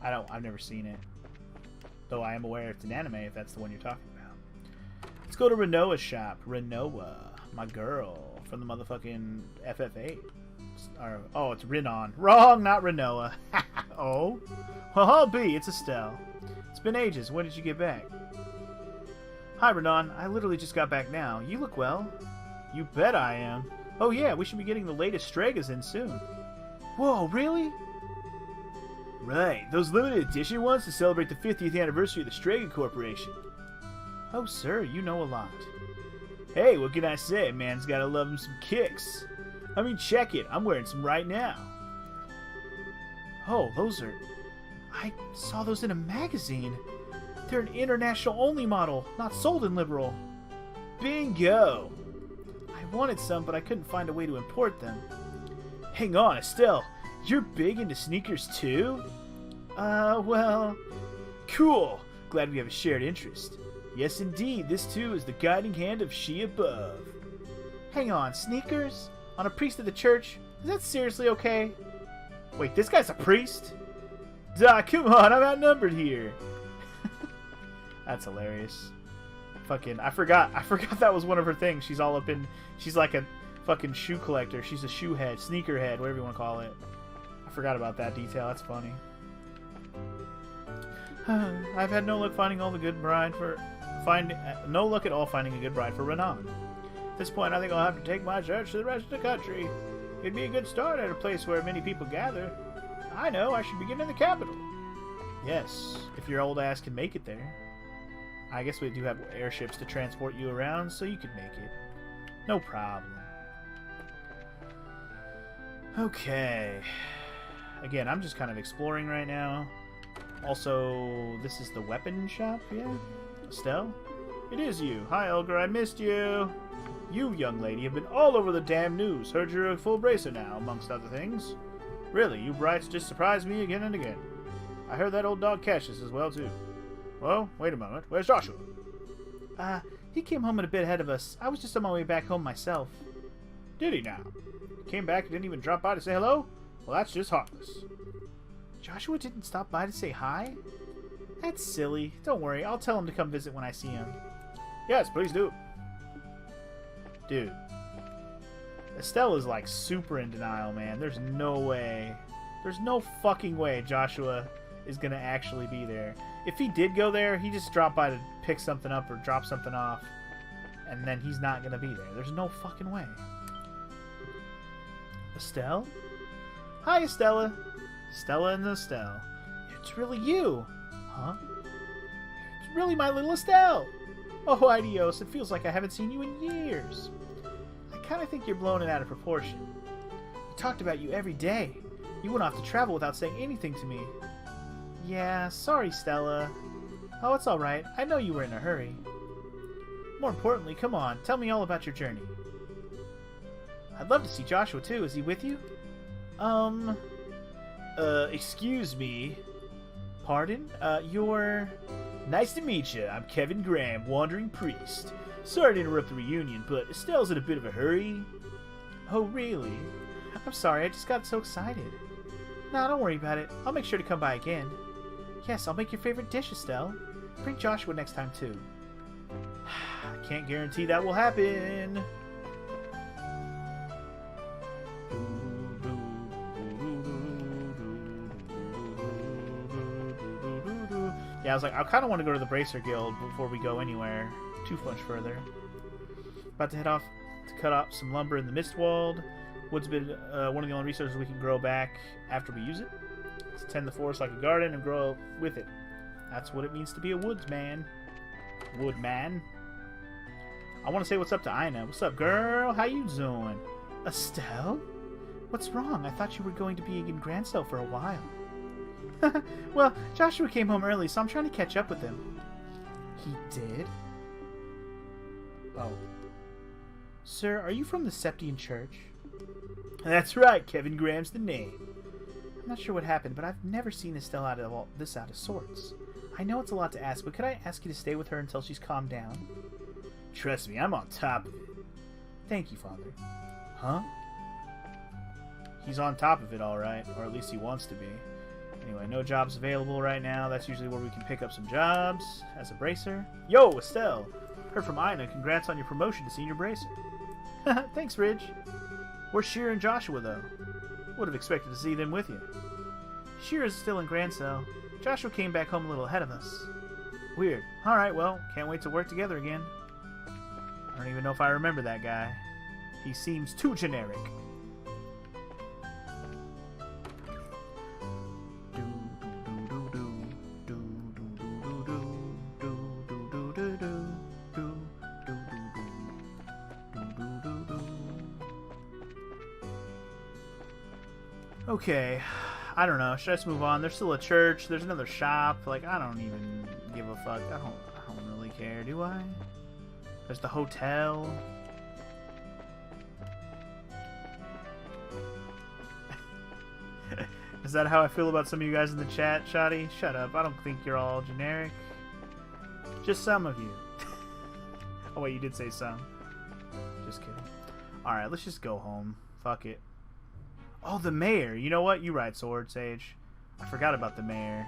I've never seen it. Though I am aware it's an anime if that's the one you're talking about. Let's go to Renoa's shop. Renoa, my girl from the motherfucking FF8. Oh, it's Renon. Wrong, not Renoa. Oh? Well, I'll be. It's Estelle. It's been ages. When did you get back? Hi, Renon. I literally just got back now. You look well. You bet I am. Oh yeah, we should be getting the latest Stregas in soon. Whoa, really? Right, those limited edition ones to celebrate the 50th anniversary of the Strega Corporation. Oh, sir, you know a lot. Hey, what can I say? Man's gotta love him some kicks. I mean, check it. I'm wearing some right now. Oh, those are... I saw those in a magazine. They're an international-only model, not sold in Liberal. Bingo! I wanted some, but I couldn't find a way to import them. Hang on, Estelle. You're big into sneakers, too? Well... Cool. Glad we have a shared interest. Yes, indeed. This, too, is the guiding hand of She Above.
Hang on, sneakers? On a priest of the church? Is that seriously okay?
Wait, this guy's a priest? Duh, come on, I'm outnumbered here. That's hilarious. Fucking, I forgot that was one of her things. She's all up in, she's like a fucking shoe collector. She's a shoe head, sneaker head, whatever you want to call it. I forgot about that detail. That's funny. I've had no luck finding all the good bride for no luck at all finding a good bride for Renan. At this point, I think I'll have to take my search to the rest of the country. It'd be a good start at a place where many people gather. I know, I should begin in the capital. Yes, if your old ass can make it there. I guess we do have airships to transport you around, so you could make it. No problem. Okay. Again, I'm just kind of exploring right now. Also, this is the weapon shop, yeah? Estelle? It is you. Hi, Elgar, I missed you. You, young lady, have been all over the damn news. Heard you're a full bracer now, amongst other things. Really, you brights just surprise me again and again. I heard that old dog Cassius as well, too. Well, wait a moment. Where's Joshua?
He came home a bit ahead of us. I was just on my way back home myself.
Did he now? Came back and didn't even drop by to say hello? Well, that's just heartless.
Joshua didn't stop by to say hi? That's silly. Don't worry, I'll tell him to come visit when I see him.
Yes, please do. Dude. Estelle is like super in denial, man. There's no way. There's no fucking way Joshua is going to actually be there. If he did go there, he just dropped by to pick something up or drop something off. And then he's not going to be there. There's no fucking way. Estelle? Hi, Estella. Stella and Estelle.
It's really you.
Huh?
It's really my little Estelle. Oh, Idios, it feels like I haven't seen you in years. I kind of think you're blowing it out of proportion. We talked about you every day. You went off to travel without saying anything to me. Yeah, sorry, Stella. Oh, it's alright. I know you were in a hurry. More importantly, come on, tell me all about your journey. I'd love to see Joshua, too. Is he with you?
Excuse me.
Pardon? You're...
Nice to meet you. I'm Kevin Graham, Wandering Priest. Sorry to interrupt the reunion, but Estelle's in a bit of a hurry.
Oh, really? I'm sorry, I just got so excited. No, don't worry about it. I'll make sure to come by again. Yes, I'll make your favorite dish, Estelle. Bring Joshua next time, too.
I can't guarantee that will happen. Yeah, I was like, I kind of want to go to the Bracer Guild before we go anywhere too much further. About to head off to cut up some lumber in the Mistwald. Wood's been one of the only resources we can grow back after we use it. To tend the forest like a garden and grow with it. That's what it means to be a woodsman. Woodman. I want to say what's up to Ina. What's up, girl? How you doing?
Estelle? What's wrong? I thought you were going to be in Grancel for a while. Well, Joshua came home early, so I'm trying to catch up with him. He did? Oh. Sir, are you from the Septian Church?
That's right, Kevin Graham's the name.
I'm not sure what happened, but I've never seen Estelle out of sorts. I know it's a lot to ask, but could I ask you to stay with her until she's calmed down?
Trust me, I'm on top of it.
Thank you, Father.
Huh? He's on top of it, alright. Or at least he wants to be. Anyway, no jobs available right now. That's usually where we can pick up some jobs as a bracer. Yo, Estelle! Heard from Ina. Congrats on your promotion to senior bracer.
Thanks, Ridge.
Where's Sheer and Joshua, though? Would have expected to see them with you.
Sheer is still in Grancel. Joshua came back home a little ahead of us.
Weird. Alright, well, can't wait to work together again. I don't even know if I remember that guy. He seems too generic. Okay, I don't know. Should I just move on? There's still a church. There's another shop. Like, I don't even give a fuck. I don't really care, do I? There's the hotel. Is that how I feel about some of you guys in the chat, Shoddy? Shut up. I don't think you're all generic. Just some of you. Oh, wait, you did say some. Just kidding. Alright, let's just go home. Fuck it. Oh, the mayor. You know what? You right, Sword Sage. I forgot about the mayor.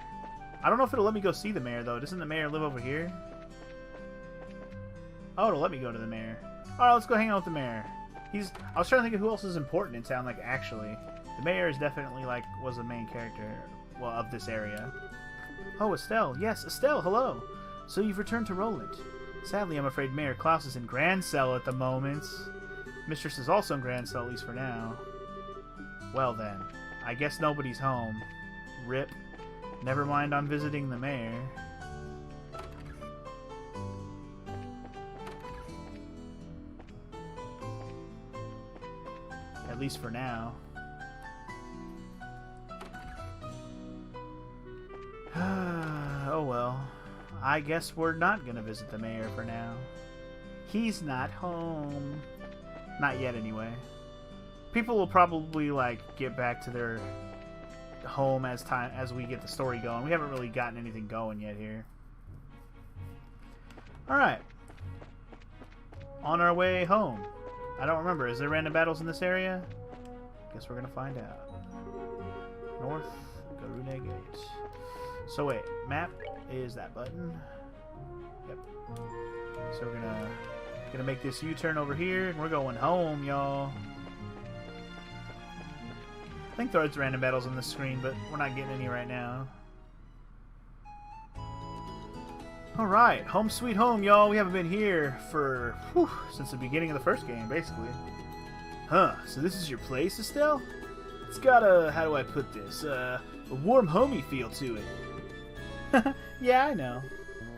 I don't know if it'll let me go see the mayor, though. Doesn't the mayor live over here? Oh, it'll let me go to the mayor. Alright, let's go hang out with the mayor. I was trying to think of who else is important in town, like, actually. The mayor is definitely, like, was the main character, well, of this area. Oh, Estelle. Yes, Estelle, hello. So you've returned to Roland. Sadly, I'm afraid Mayor Klaus is in Grand Cell at the moment. Mistress is also in Grand Cell, at least for now. Well then, I guess nobody's home. Rip. Never mind on visiting the mayor. At least for now. Oh well. I guess we're not gonna visit the mayor for now. He's not home. Not yet, anyway. People will probably, like, get back to their home as we get the story going. We haven't really gotten anything going yet here. Alright. On our way home. I don't remember. Is there random battles in this area? Guess we're gonna find out. North Garune Gate. So wait, map is that button. Yep. So we're gonna make this U-turn over here, and we're going home, y'all. I think there's random battles on the screen, but we're not getting any right now. Alright, home sweet home, y'all. We haven't been here for, since the beginning of the first game, basically. Huh, so this is your place, Estelle? It's got a, how do I put this, a warm homey feel to it. Yeah, I know.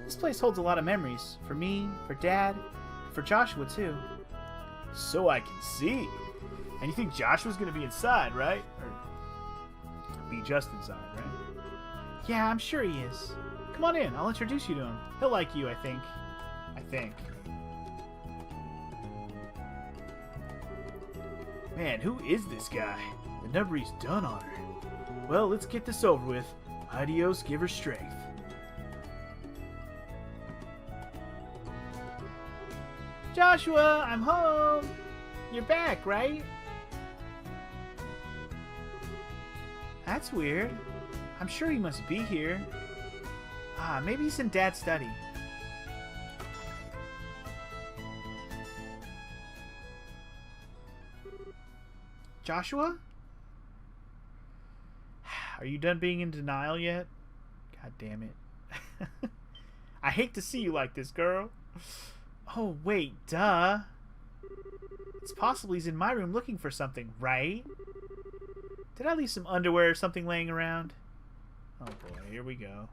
This place holds a lot of memories. For me, for Dad, for Joshua, too. So I can see. And you think Joshua's gonna be inside, right? Or be just inside, right? Yeah, I'm sure he is. Come on in, I'll introduce you to him. He'll like you, I think. Man, who is this guy? The number he's done on her. Well, let's get this over with. Adios, give her strength. Joshua, I'm home! You're back, right? That's weird. I'm sure he must be here. Ah, maybe he's in Dad's study. Joshua? Are you done being in denial yet? God damn it. I hate to see you like this, girl. Oh, wait, duh. It's possible he's in my room looking for something, right? Did I leave some underwear or something laying around? Oh boy, here we go.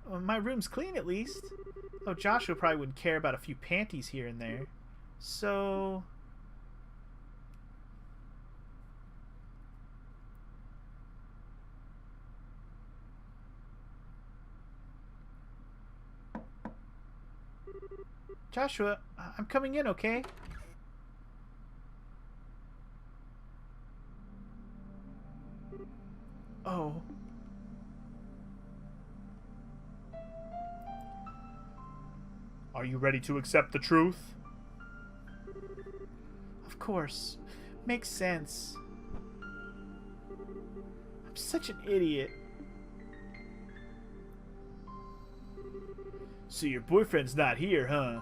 My room's clean at least. Oh, Joshua probably wouldn't care about a few panties here and there. So... Joshua, I'm coming in, okay? Oh. Are you ready to accept the truth? Of course. Makes sense. I'm such an idiot. So your boyfriend's not here, huh?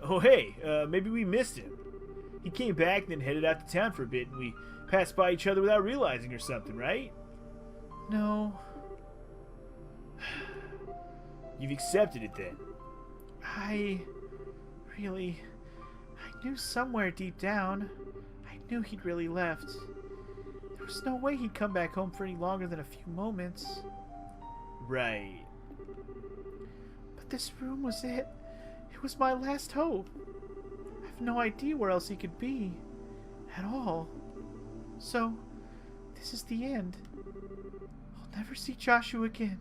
Oh, hey, maybe we missed him. He came back and then headed out to town for a bit, and we passed by each other without realizing or something, right? No. You've accepted it, then? I knew somewhere deep down. I knew he'd really left. There was no way he'd come back home for any longer than a few moments. Right. But this room was it. It was my last hope. I have no idea where else he could be. At all. So, this is the end. I'll never see Joshua again.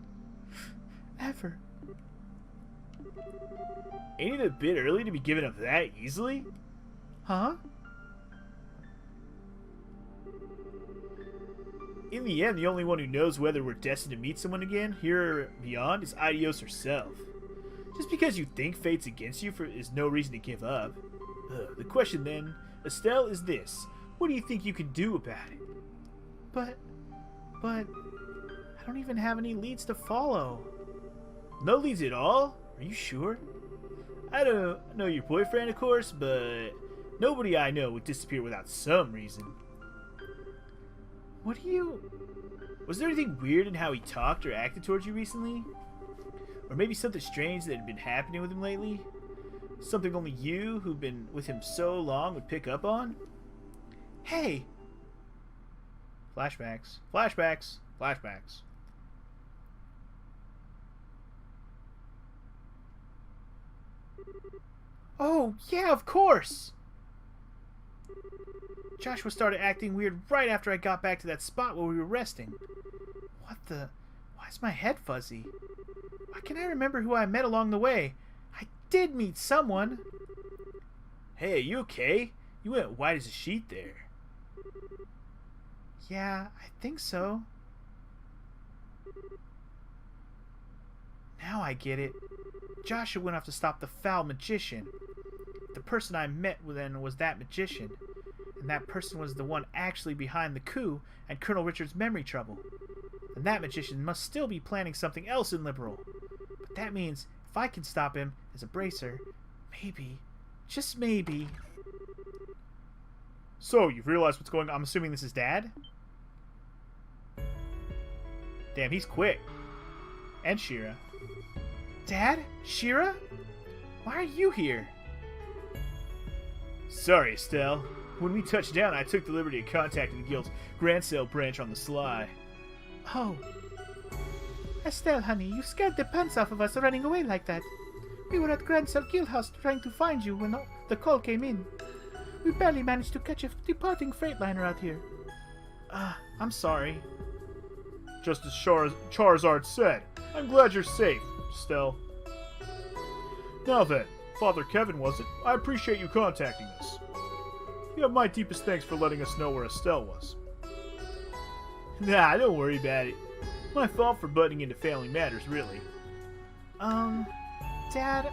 Ever. Ain't it a bit early to be giving up that easily? Huh? In the end, the only one who knows whether we're destined to meet someone again, here or beyond, is Adios herself. Just because you think fate's against you is no reason to give up. The question then, Estelle, is this. What do you think you can do about it?
But, I don't even have any leads to follow.
No leads at all? Are you sure? I don't know your boyfriend, of course, but nobody I know would disappear without some reason.
What do you...
Was there anything weird in how he talked or acted towards you recently? Or maybe something strange that had been happening with him lately? Something only you, who've been with him so long, would pick up on?
Hey!
Flashbacks. Flashbacks. Flashbacks.
Oh, yeah, of course! Joshua started acting weird right after I got back to that spot where we were resting. What the... Why is my head fuzzy? Why can't I remember who I met along the way? I did meet someone!
Hey, you okay? You went white as a sheet there.
Yeah, I think so. Now I get it. Joshua went off to stop the foul magician. The person I met then was that magician. And that person was the one actually behind the coup and Colonel Richard's memory trouble. And that magician must still be planning something else in Liberal. But that means if I can stop him as a bracer, maybe, just maybe...
So, you've realized what's going on? I'm assuming this is Dad? Damn, he's quick. And Shira.
Dad? Shira? Why are you here?
Sorry, Estelle. When we touched down, I took the liberty of contacting the Guild's Grand Sale branch on the sly.
Oh. Estelle, honey, you scared the pants off of us running away like that. We were at Grand Sale Guild House trying to find you when the call came in. We barely managed to catch a departing freightliner out here. I'm sorry.
Just as Charizard said, I'm glad you're safe, Estelle. Now then, Father Kevin was it? I appreciate you contacting us. You have my deepest thanks for letting us know where Estelle was. Nah, don't worry about it. My fault for butting into family matters, really.
Dad,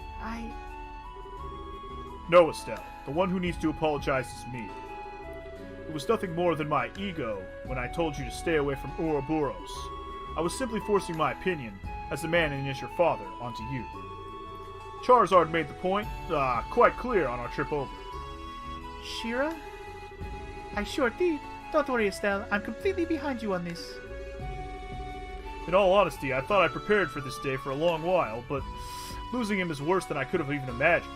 No, Estelle. The one who needs to apologize is me. It was nothing more than my ego when I told you to stay away from Ouroboros. I was simply forcing my opinion, as the man and as your father, onto you. Charizard made the point quite clear on our trip over.
Shira? I sure did. Don't worry, Estelle. I'm completely behind you on this.
In all honesty, I thought I prepared for this day for a long while, but losing him is worse than I could have even imagined.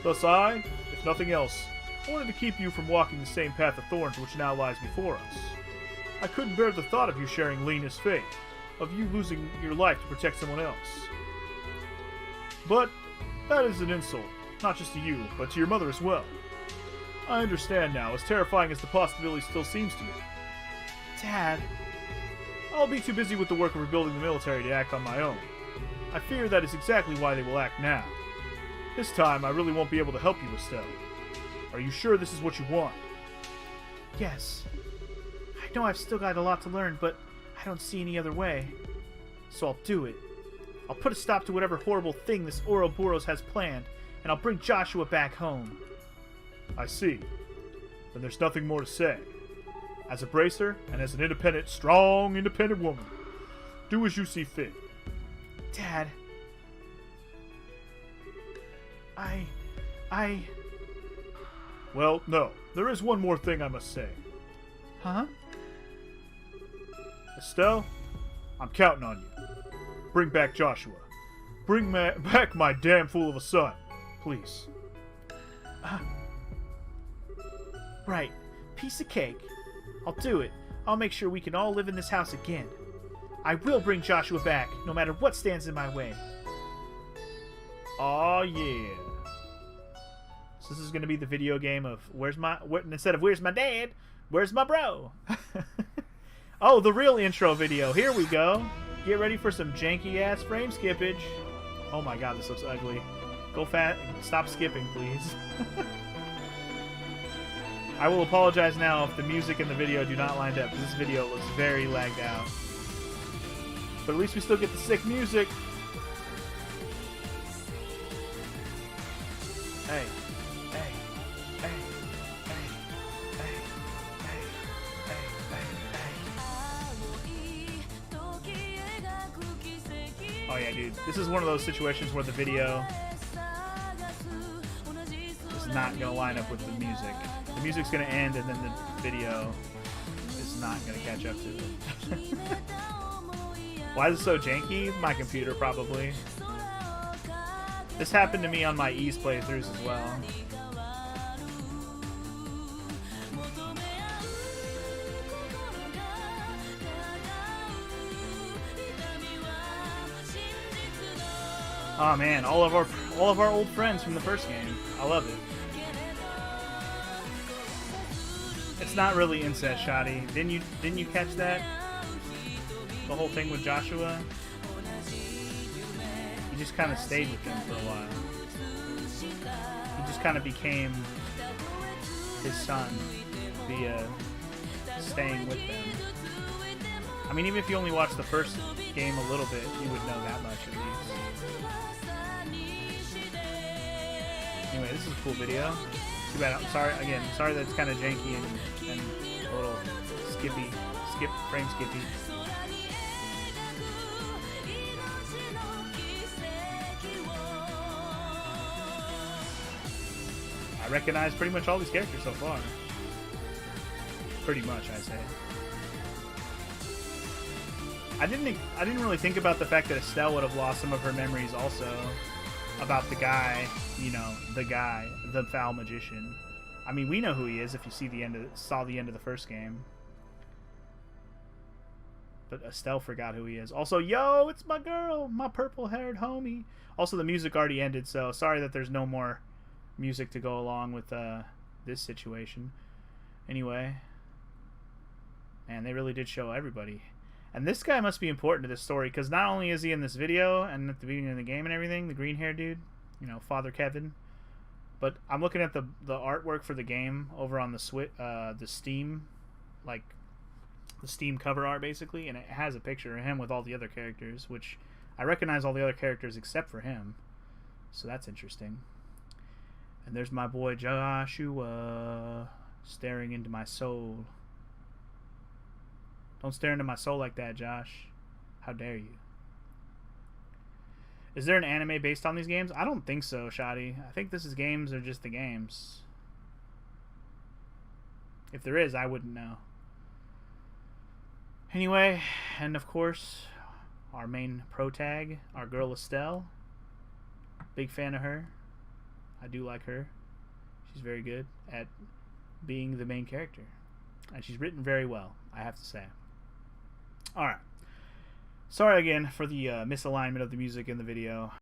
Thus I, if nothing else, wanted to keep you from walking the same path of thorns which now lies before us. I couldn't bear the thought of you sharing Lena's fate, of you losing your life to protect someone else. But that is an insult, not just to you, but to your mother as well. I understand now, as terrifying as the possibility still seems to me.
Dad...
I'll be too busy with the work of rebuilding the military to act on my own. I fear that is exactly why they will act now. This time, I really won't be able to help you, Estelle. Are you sure this is what you want?
Yes. I know I've still got a lot to learn, but I don't see any other way. So I'll do it. I'll put a stop to whatever horrible thing this Ouroboros has planned, and I'll bring Joshua back home.
I see. Then there's nothing more to say. As a bracer, and as an independent, strong, independent woman, do as you see fit.
Dad...
Well, no. There is one more thing I must say.
Huh?
Estelle, I'm counting on you. Bring back Joshua. Bring back my damn fool of a son. Please.
Right. Piece of cake. I'll do it. I'll make sure we can all live in this house again. I will bring Joshua back, no matter what stands in my way.
Aw, yeah. So this is going to be the video game of instead of where's my dad, where's my bro? Oh, the real intro video. Here we go. Get ready for some janky-ass frame skippage. Oh my god, this looks ugly. Go fat. Stop skipping, please. I will apologize now if the music and the video do not line up, because this video looks very lagged out. But at least we still get the sick music. Hey, hey, hey, hey, hey, hey, hey, hey. Oh yeah, dude. This is one of those situations where the video is not gonna line up with the music. The music's gonna end, and then the video is not gonna catch up to it. Why is it so janky? My computer, probably. This happened to me on my Ease playthroughs as well. Oh man, all of our old friends from the first game. I love it. It's not really incest, Shoddy. Didn't you catch that? The whole thing with Joshua? He just kind of stayed with them for a while. He just kind of became his son via staying with them. I mean, even if you only watched the first game a little bit, you would know that much at least. Anyway, this is a cool video. Too bad. I'm sorry again. Sorry that it's kind of janky and a little frame skippy. I recognize pretty much all these characters so far. Pretty much, I say. I didn't really think about the fact that Estelle would have lost some of her memories also about the guy, you know, the foul magician. I mean, we know who he is if you saw the end of the first game. But Estelle forgot who he is. Also, yo, it's my girl, my purple-haired homie. Also, the music already ended, so sorry that there's no more music to go along with this situation. Anyway, man, they really did show everybody. And this guy must be important to this story, because not only is he in this video and at the beginning of the game and everything, the green hair dude, you know, Father Kevin, but I'm looking at the artwork for the game over on the Steam, like the Steam cover art basically, and it has a picture of him with all the other characters, which I recognize all the other characters except for him, so that's interesting. And there's my boy Joshua staring into my soul. Don't stare into my soul like that, Josh. How dare you? Is there an anime based on these games? I don't think so, Shoddy. I think this is games are just the games. If there is, I wouldn't know. Anyway, and of course, our main protag, our girl Estelle. Big fan of her. I do like her. She's very good at being the main character. And she's written very well, I have to say. Alright. Sorry again for the misalignment of the music in the video.